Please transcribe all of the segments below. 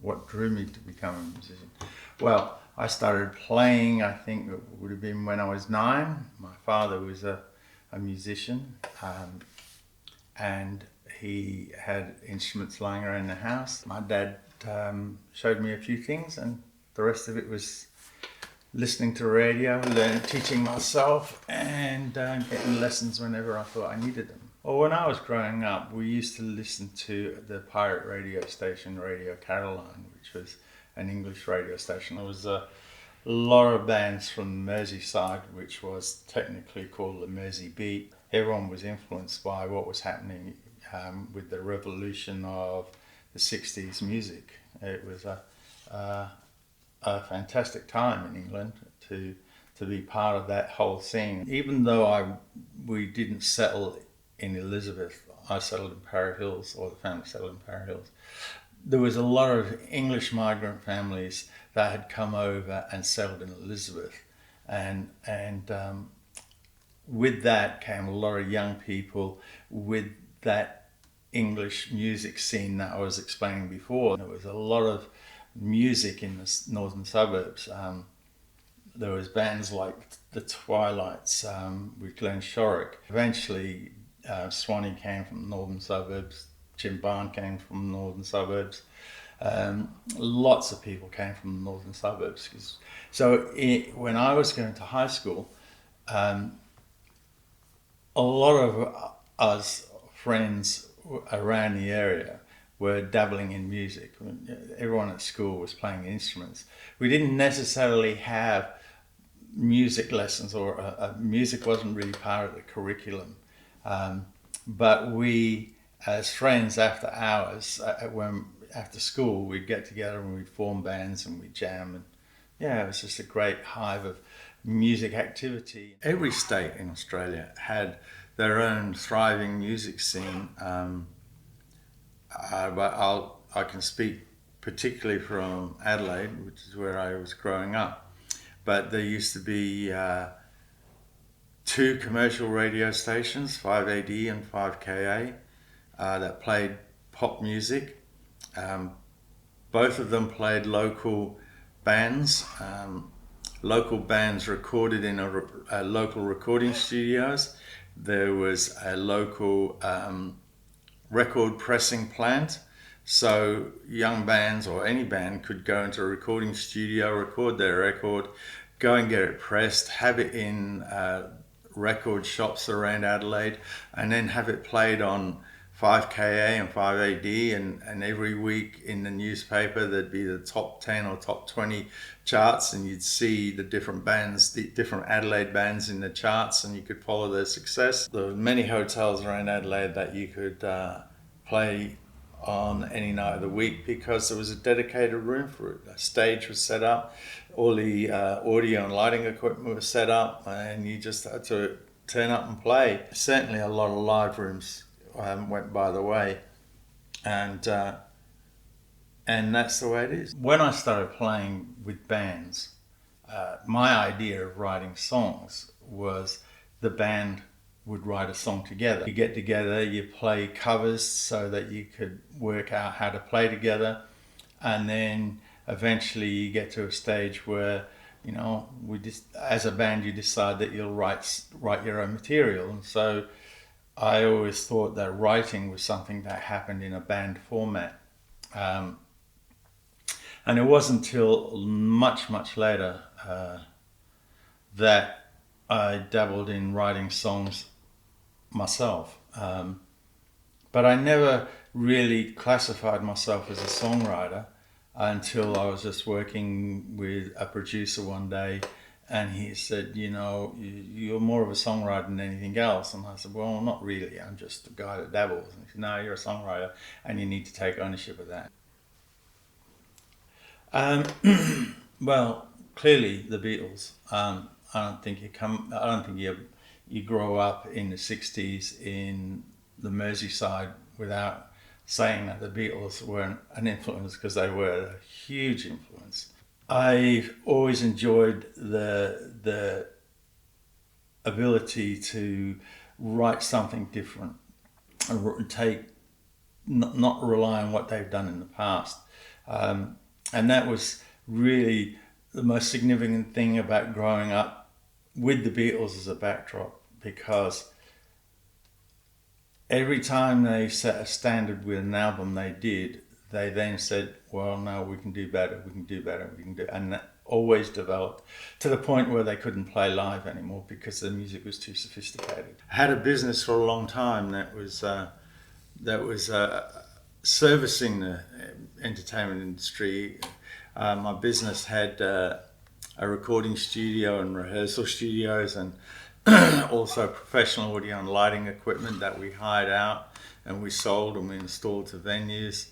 what drew me to become a musician. Well, I started playing, I think it would have been when I was 9. My father was a musician, and he had instruments lying around the house. My dad showed me a few things, and the rest of it was listening to radio, teaching myself, and getting lessons whenever I thought I needed them. Well, when I was growing up, we used to listen to the pirate radio station, Radio Caroline, which was an English radio station. There was a lot of bands from Merseyside, which was technically called the Mersey Beat. Everyone was influenced by what was happening with the revolution of the 60s music. It was a fantastic time in England to be part of that whole scene. Even though we didn't settle in Elizabeth, I settled in Parra Hills, or the family settled in Parra Hills. There was a lot of English migrant families that had come over and settled in Elizabeth, and with that came a lot of young people with that English music scene that I was explaining before. There was a lot of music in the northern suburbs. There was bands like the Twilights with Glenn Shorrock. Eventually, Swanee came from the northern suburbs. Jim Barn came from the northern suburbs. Lots of people came from the northern suburbs. When I was going to high school, a lot of us friends around the area were dabbling in music. Everyone at school was playing instruments. We didn't necessarily have music lessons, or music wasn't really part of the curriculum. But we, as friends after hours, after school, we'd get together and we'd form bands and we'd jam. And yeah, it was just a great hive of music activity. Every state in Australia had their own thriving music scene. But I can speak particularly from Adelaide, which is where I was growing up. But there used to be 2 commercial radio stations, 5AD and 5KA, that played pop music. Both of them played local bands. Local bands recorded in a local recording studios. There was a local record pressing plant, so young bands or any band could go into a recording studio, record their record, go and get it pressed, have it in record shops around Adelaide, and then have it played on 5KA and 5AD, and every week in the newspaper there'd be the top 10 or top 20 charts, and you'd see the different bands, the different Adelaide bands in the charts, and you could follow their success. There were many hotels around Adelaide that you could play on any night of the week because there was a dedicated room for it. A stage was set up, all the audio and lighting equipment was set up, and you just had to turn up and play. Certainly a lot of live rooms went by the way, and that's the way it is. When I started playing with bands, my idea of writing songs was the band would write a song together. You get together, you play covers so that you could work out how to play together, and then eventually you get to a stage where, you know, as a band you decide that you'll write your own material. And so I always thought that writing was something that happened in a band format. And it wasn't until much, much later that I dabbled in writing songs myself. But I never really classified myself as a songwriter until I was just working with a producer one day, and he said, you know, you're more of a songwriter than anything else. And I said, well, not really. I'm just a guy that dabbles. And he said, no, you're a songwriter and you need to take ownership of that. Well, clearly the Beatles. I don't think you grow up in the 60s in the Merseyside without saying that the Beatles weren't an influence, because they were a huge influence. I've always enjoyed the ability to write something different and not rely on what they've done in the past. And that was really the most significant thing about growing up with the Beatles as a backdrop, because every time they set a standard with an album they did, they then said, well, no, we can do better, we can do better, we can do, and that always developed to the point where they couldn't play live anymore because the music was too sophisticated. I had a business for a long time that was servicing the entertainment industry. My business had a recording studio and rehearsal studios, and also professional audio and lighting equipment that we hired out and we sold and we installed to venues.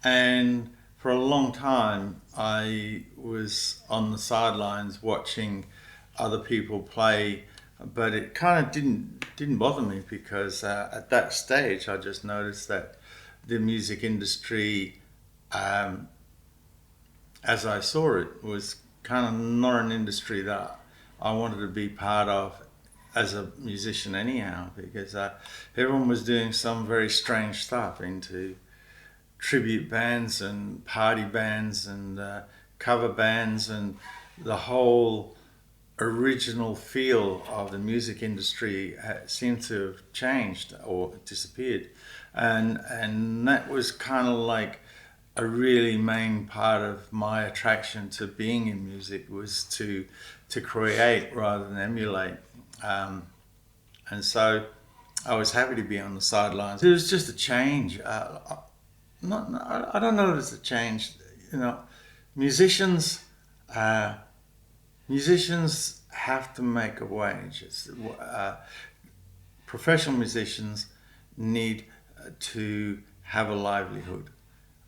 And for a long time, I was on the sidelines watching other people play, but it kind of didn't bother me, because at that stage I just noticed that the music industry, as I saw it, was kind of not an industry that I wanted to be part of as a musician anyhow, because everyone was doing some very strange stuff into tribute bands and party bands and cover bands, and the whole original feel of the music industry seemed to have changed or disappeared, and that was kind of like a really main part of my attraction to being in music, was to create rather than emulate, and so I was happy to be on the sidelines. It was just a change. I don't know if it's a change. You know, musicians musicians have to make a wage. Professional musicians need to have a livelihood,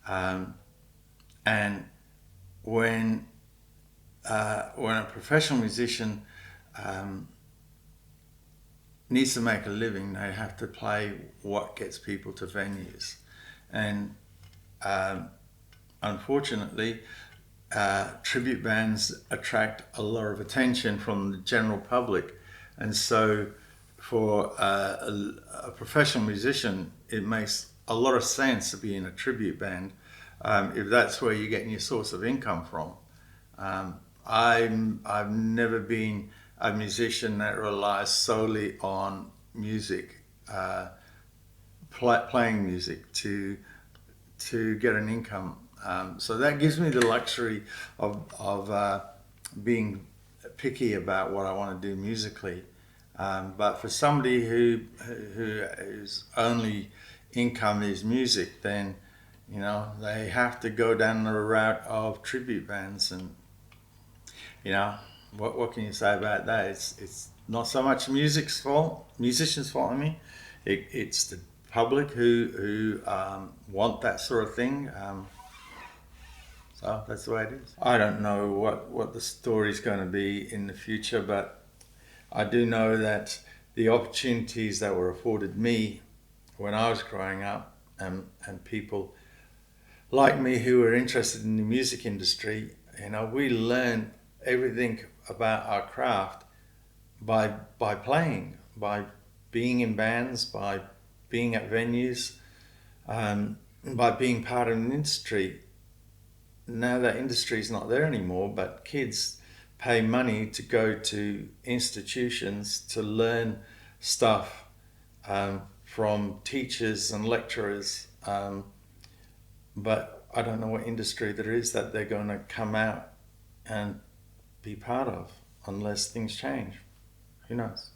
and when a professional musician needs to make a living, they have to play what gets people to venues, and unfortunately, tribute bands attract a lot of attention from the general public, and so for a professional musician, it makes a lot of sense to be in a tribute band if that's where you're getting your source of income from. I've never been a musician that relies solely on music, playing music to get an income. So that gives me the luxury of being picky about what I want to do musically. But for somebody whose only income is music, then they have to go down the route of tribute bands, and what can you say about that? It's not so much musicians' fault. I mean, it's the public who want that sort of thing. So that's the way it is. I don't know what the story's going to be in the future, but I do know that the opportunities that were afforded me when I was growing up, and people like me who were interested in the music industry, we learned everything about our craft by playing, by being in bands, by being at venues, by being part of an industry. Now that industry is not there anymore, but kids pay money to go to institutions to learn stuff from teachers and lecturers, but I don't know what industry there is that they're going to come out and be part of unless things change. Who knows?